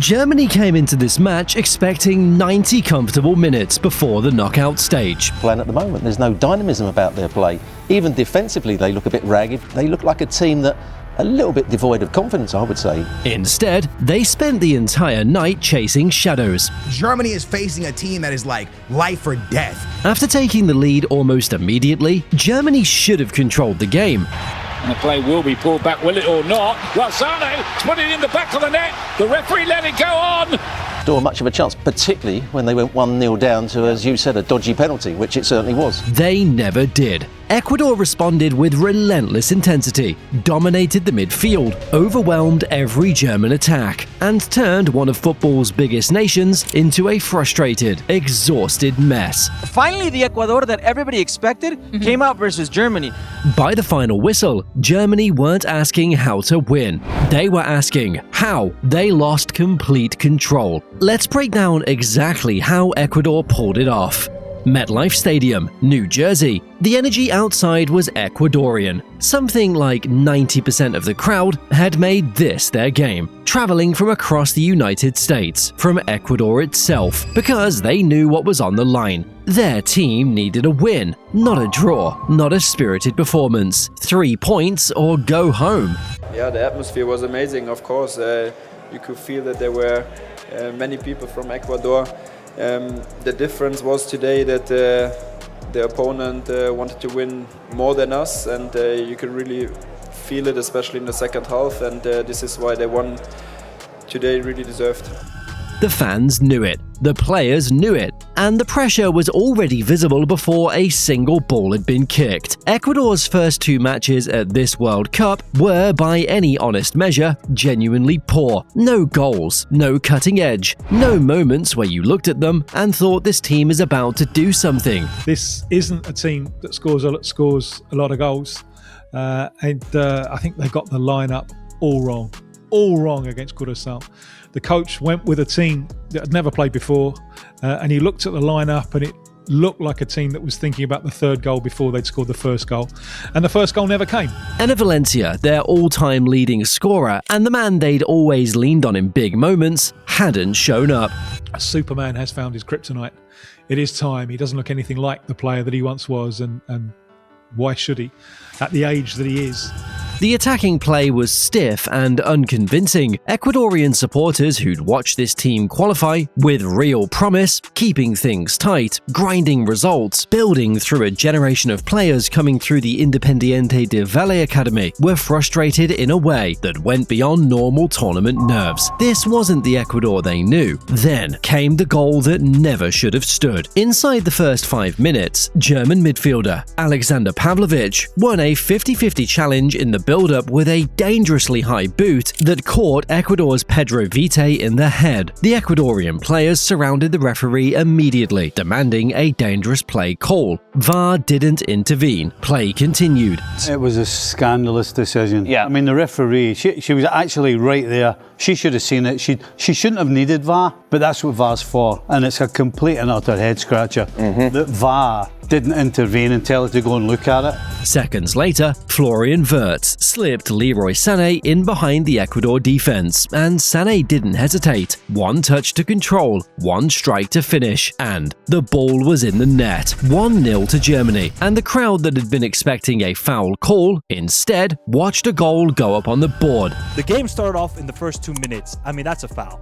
Germany came into this match expecting 90 comfortable minutes before the knockout stage. Playing at the moment, there's no dynamism about their play. Even defensively, they look a bit ragged. They look like a team that a little bit devoid of confidence, I would say. Instead, they spent the entire night chasing shadows. Germany is facing a team that is like life or death. After taking the lead almost immediately, Germany should have controlled the game. And the play will be pulled back, will it or not? Well, Sane put it in the back of the net. The referee let it go on. Still much of a chance, particularly when they went 1-0 down to, as you said, a dodgy penalty, which it certainly was. They never did. Ecuador responded with relentless intensity, dominated the midfield, overwhelmed every German attack, and turned one of football's biggest nations into a frustrated, exhausted mess. Finally, the Ecuador that everybody expected came out versus Germany. By the final whistle, Germany weren't asking how to win. They were asking how they lost complete control. Let's break down exactly how Ecuador pulled it off. MetLife Stadium, New Jersey. The energy outside was Ecuadorian. Something like 90% of the crowd had made this their game, traveling from across the United States, from Ecuador itself, because they knew what was on the line. Their team needed a win, not a draw, not a spirited performance. 3 points or go home. Yeah, the atmosphere was amazing, of course. You could feel that there were many people from Ecuador. The difference was today that the opponent wanted to win more than us, and you could really feel it, especially in the second half, and this is why they won today, really deserved. The fans knew it, the players knew it, and the pressure was already visible before a single ball had been kicked. Ecuador's first 2 matches at this World Cup were, by any honest measure, genuinely poor. No goals, no cutting edge, no moments where you looked at them and thought this team is about to do something. This isn't a team that scores a lot of goals, and I think they got the lineup all wrong against Curaçao. The coach went with a team that had never played before, and he looked at the lineup and it looked like a team that was thinking about the third goal before they'd scored the first goal. And the first goal never came. Enner Valencia, their all-time leading scorer and the man they'd always leaned on in big moments, hadn't shown up. Superman has found his kryptonite. It is time. He doesn't look anything like the player that he once was, and why should he, at the age that he is? The attacking play was stiff and unconvincing. Ecuadorian supporters who'd watched this team qualify with real promise, keeping things tight, grinding results, building through a generation of players coming through the Independiente del Valle Academy, were frustrated in a way that went beyond normal tournament nerves. This wasn't the Ecuador they knew. Then came the goal that never should have stood. Inside the first 5 minutes, German midfielder Alexander Pavlovich won a 50-50 challenge in the build-up with a dangerously high boot that caught Ecuador's Pedro Vite in the head. The Ecuadorian players surrounded the referee immediately, demanding a dangerous play call. VAR didn't intervene. Play continued. It was a scandalous decision. Yeah. I mean, the referee, she was actually right there. She should have seen it. She shouldn't have needed VAR, but that's what VAR's for. And it's a complete and utter head-scratcher that VAR didn't intervene and tell her to go and look at it. Seconds later, Florian Wirtz slipped Leroy Sané in behind the Ecuador defense, and Sané didn't hesitate. 1 touch to control, 1 strike to finish, and the ball was in the net. 1-0 to Germany, and the crowd that had been expecting a foul call instead watched a goal go up on the board. The game started off in the first 2 minutes. I mean, that's a foul.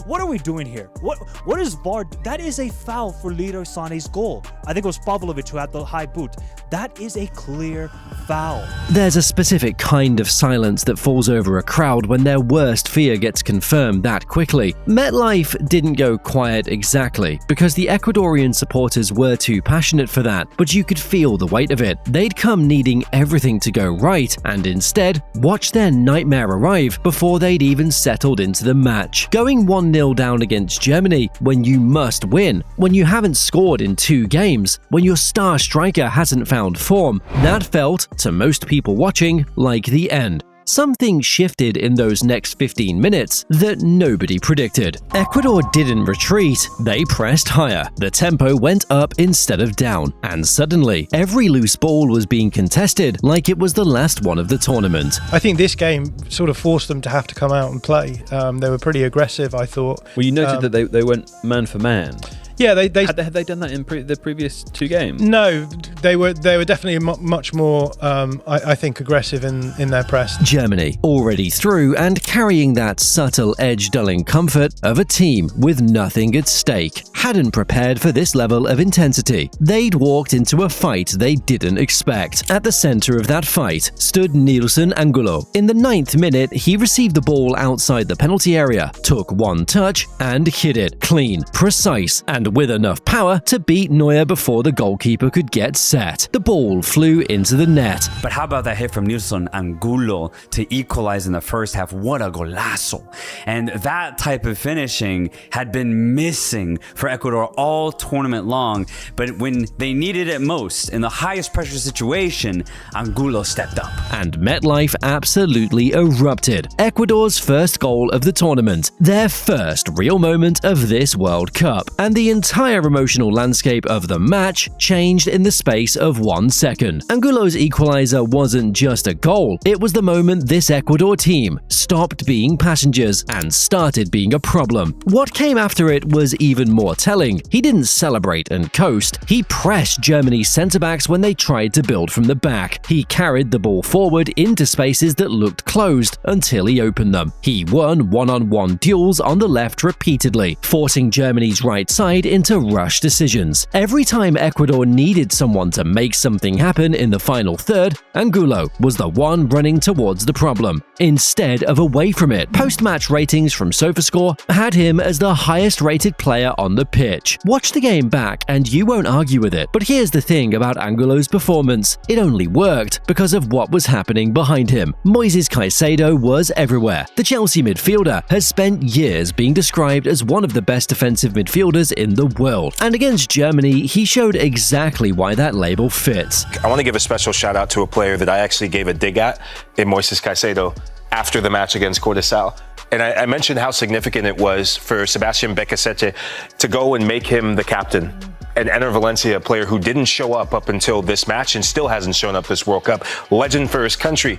What are we doing here? What is VAR? That is a foul for Leroy Sané's goal. I think it was Pavlovich who had the high boot. That is a clear foul. There's a specific kind of silence that falls over a crowd when their worst fear gets confirmed that quickly. MetLife didn't go quiet exactly, because the Ecuadorian supporters were too passionate for that, but you could feel the weight of it. They'd come needing everything to go right, and instead watched their nightmare arrive before they'd even settled into the match. Going 1-0 down against Germany when you must win, when you haven't scored in 2 games, when your star striker hasn't found form, that felt, to most people watching, like the end. something shifted in those next 15 minutes that nobody predicted. Ecuador didn't retreat, they pressed higher. The tempo went up instead of down, and suddenly, every loose ball was being contested like it was the last one of the tournament. I think this game sort of forced them to have to come out and play. They were pretty aggressive, I thought. Well, you noted that they went man for man. Yeah, they had they done that in the previous two games? No, they were definitely much more, I think, aggressive in their press. Germany, already through and carrying that subtle edge-dulling comfort of a team with nothing at stake, hadn't prepared for this level of intensity. They'd walked into a fight they didn't expect. At the center of that fight stood Nilsson Angulo. In the 9th minute, he received the ball outside the penalty area, took one touch and hit it clean, precise, and with enough power to beat Neuer before the goalkeeper could get set. The ball flew into the net. But how about that hit from Nilsson Angulo to equalize in the first half? What a golazo. And that type of finishing had been missing for Ecuador all tournament long. But when they needed it most, in the highest pressure situation, Angulo stepped up. And MetLife absolutely erupted. Ecuador's first goal of the tournament, their first real moment of this World Cup, and the entire emotional landscape of the match changed in the space of 1 second. Angulo's equalizer wasn't just a goal, it was the moment this Ecuador team stopped being passengers and started being a problem. What came after it was even more telling. He didn't celebrate and coast, he pressed Germany's centre-backs when they tried to build from the back. He carried the ball forward into spaces that looked closed until he opened them. He won one-on-one duels on the left repeatedly, forcing Germany's right side into rush decisions. Every time Ecuador needed someone to make something happen in the final third, Angulo was the one running towards the problem, instead of away from it. Post-match ratings from SofaScore had him as the highest-rated player on the pitch. Watch the game back and you won't argue with it. But here's the thing about Angulo's performance. It only worked because of what was happening behind him. Moises Caicedo was everywhere. The Chelsea midfielder has spent years being described as one of the best defensive midfielders in the world. And against Germany, he showed exactly why that label fits. I want to give a special shout out to a player that I actually gave a dig at in Moises Caicedo after the match against Curaçao. And I mentioned how significant it was for Sebastian Becasete to go and make him the captain. And Enner Valencia, a player who didn't show up until this match and still hasn't shown up this World Cup. Legend for his country.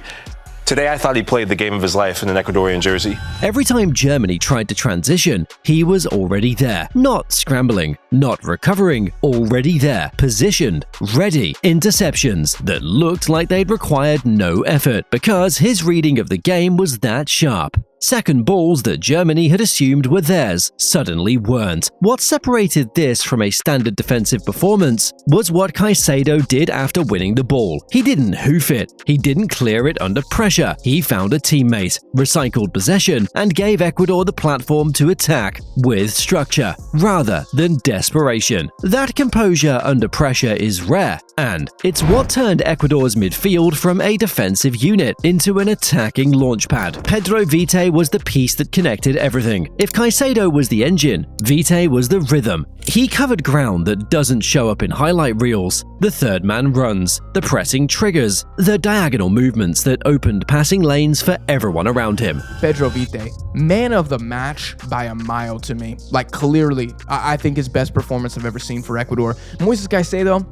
Today, I thought he played the game of his life in an Ecuadorian jersey. Every time Germany tried to transition, he was already there. Not scrambling, not recovering, already there. Positioned, ready. Interceptions that looked like they'd required no effort because his reading of the game was that sharp. Second balls that Germany had assumed were theirs suddenly weren't. What separated this from a standard defensive performance was what Caicedo did after winning the ball. He didn't hoof it, he didn't clear it under pressure, he found a teammate, recycled possession, and gave Ecuador the platform to attack with structure, rather than desperation. That composure under pressure is rare, and it's what turned Ecuador's midfield from a defensive unit into an attacking launchpad. Pedro Vite was the piece that connected everything. If Caicedo was the engine, Vite was the rhythm. He covered ground that doesn't show up in highlight reels. The third man runs, the pressing triggers, the diagonal movements that opened passing lanes for everyone around him. Pedro Vite, man of the match by a mile to me. Like clearly, I think his best performance I've ever seen for Ecuador. Moises Caicedo,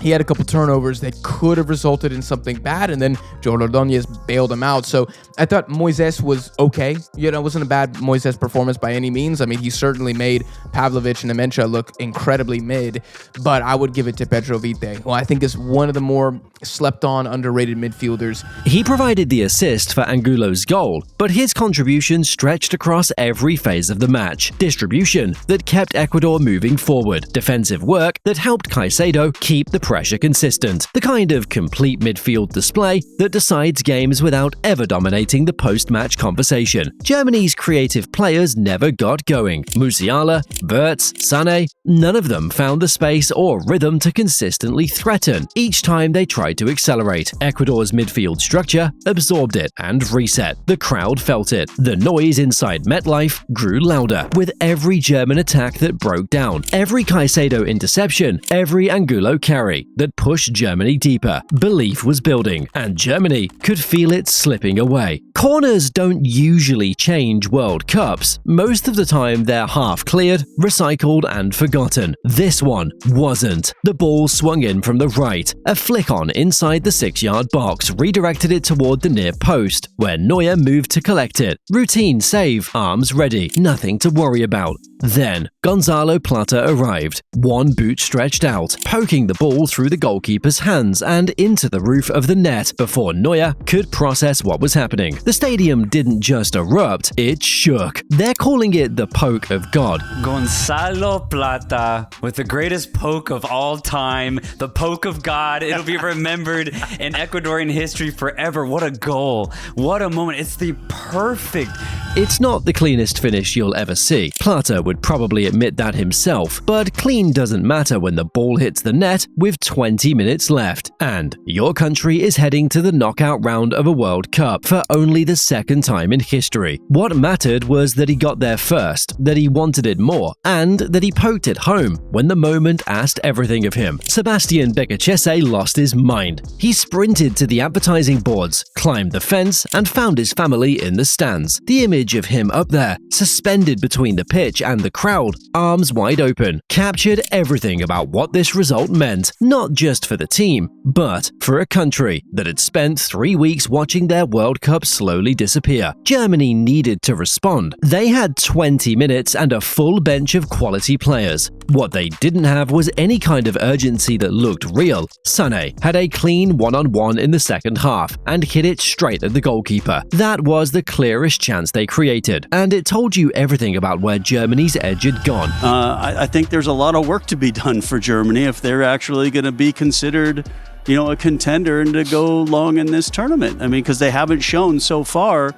he had a couple turnovers that could have resulted in something bad, and then Joe Ordóñez bailed him out. So I thought Moises was okay. You know, it wasn't a bad Moises performance by any means. I mean, he certainly made Pavlovic and Amencha look incredibly mid, but I would give it to Pedro Vite, who I think is one of the more slept-on, underrated midfielders. He provided the assist for Angulo's goal, but his contribution stretched across every phase of the match. Distribution that kept Ecuador moving forward. Defensive work that helped Caicedo keep the pressure consistent. The kind of complete midfield display that decides games without ever dominating the post-match conversation. Germany's creative players never got going. Musiala, Havertz, Sané, none of them found the space or rhythm to consistently threaten. Each time they tried to accelerate, Ecuador's midfield structure absorbed it and reset. The crowd felt it. The noise inside MetLife grew louder with every German attack that broke down, every Caicedo interception, every Angulo carry. play that pushed Germany deeper. Belief was building, and Germany could feel it slipping away. Corners don't usually change World Cups. Most of the time they're half cleared, recycled, and forgotten. This one wasn't. The ball swung in from the right. A flick on inside the 6-yard box redirected it toward the near post, where Neuer moved to collect it. Routine save, arms ready, nothing to worry about. Then, Gonzalo Plata arrived, one boot stretched out, poking the ball through the goalkeeper's hands and into the roof of the net before Neuer could process what was happening. The stadium didn't just erupt, it shook. They're calling it the poke of God. Gonzalo Plata with the greatest poke of all time, the poke of God. It'll be remembered in Ecuadorian history forever. What a goal. What a moment. It's the perfect. It's not the cleanest finish you'll ever see. Plata would probably admit that himself, but clean doesn't matter when the ball hits the net with 20 minutes left. And your country is heading to the knockout round of a World Cup for only the second time in history. What mattered was that he got there first, that he wanted it more, and that he poked it home when the moment asked everything of him. Sebastian Becachese lost his mind. He sprinted to the advertising boards, climbed the fence, and found his family in the stands. The image of him up there, suspended between the pitch and the crowd, arms wide open, captured everything about what this result meant, not just for the team, but for a country that had spent 3 weeks watching their World Cup slowly disappear. Germany needed to respond. They had 20 minutes and a full bench of quality players. What they didn't have was any kind of urgency that looked real. Sané had a clean one-on-one in the second half and hit it straight at the goalkeeper. That was the clearest chance they created, and it told you everything about where Germany's edge had gone. I think there's a lot of work to be done for Germany if they're actually going to be considered, a contender and to go long in this tournament. I mean, because they haven't shown so far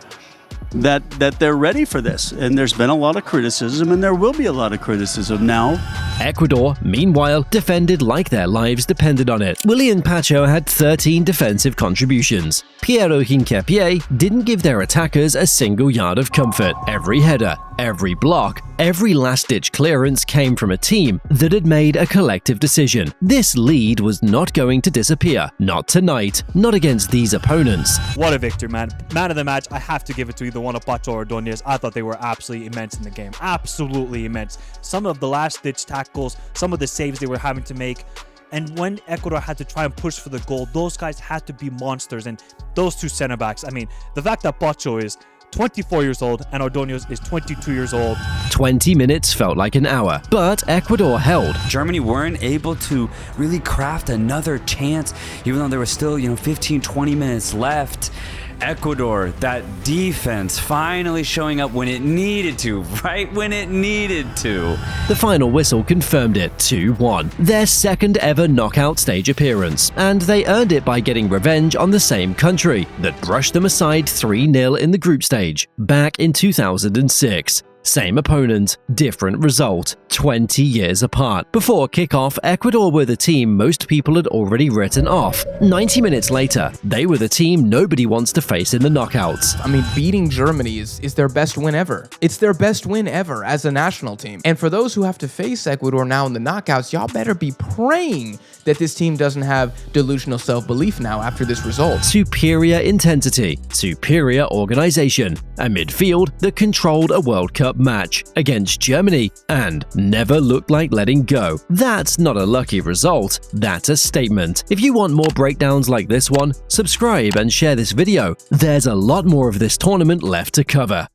that they're ready for this. And there's been a lot of criticism, and there will be a lot of criticism now. Ecuador, meanwhile, defended like their lives depended on it. Willian Pacho had 13 defensive contributions. Piero Hincapié didn't give their attackers a single yard of comfort. Every header, every block, every last-ditch clearance came from a team that had made a collective decision. This lead was not going to disappear. Not tonight. Not against these opponents. What a victory, man. Man of the match, I have to give it to either one of Pacho or Ordóñez. I thought they were absolutely immense in the game. Absolutely immense. Some of the last-ditch tackles, some of the saves they were having to make. And when Ecuador had to try and push for the goal, those guys had to be monsters. And those two center backs, I mean, the fact that Pacho is 24 years old and Ordóñez is 22 years old. 20 minutes felt like an hour, but Ecuador held. Germany weren't able to really craft another chance, even though there was still, 15, 20 minutes left. Ecuador, that defense finally showing up when it needed to, right when it needed to. The final whistle confirmed it, 2-1. Their second ever knockout stage appearance, and they earned it by getting revenge on the same country that brushed them aside 3-0 in the group stage back in 2006. Same opponent, different result, 20 years apart. Before kickoff, Ecuador were the team most people had already written off. 90 minutes later, they were the team nobody wants to face in the knockouts. I mean, beating Germany is their best win ever. It's their best win ever as a national team. And for those who have to face Ecuador now in the knockouts, y'all better be praying that this team doesn't have delusional self-belief now after this result. Superior intensity, superior organization, a midfield that controlled a World Cup match against Germany and never looked like letting go. That's not a lucky result, that's a statement. If you want more breakdowns like this one, subscribe and share this video. There's a lot more of this tournament left to cover.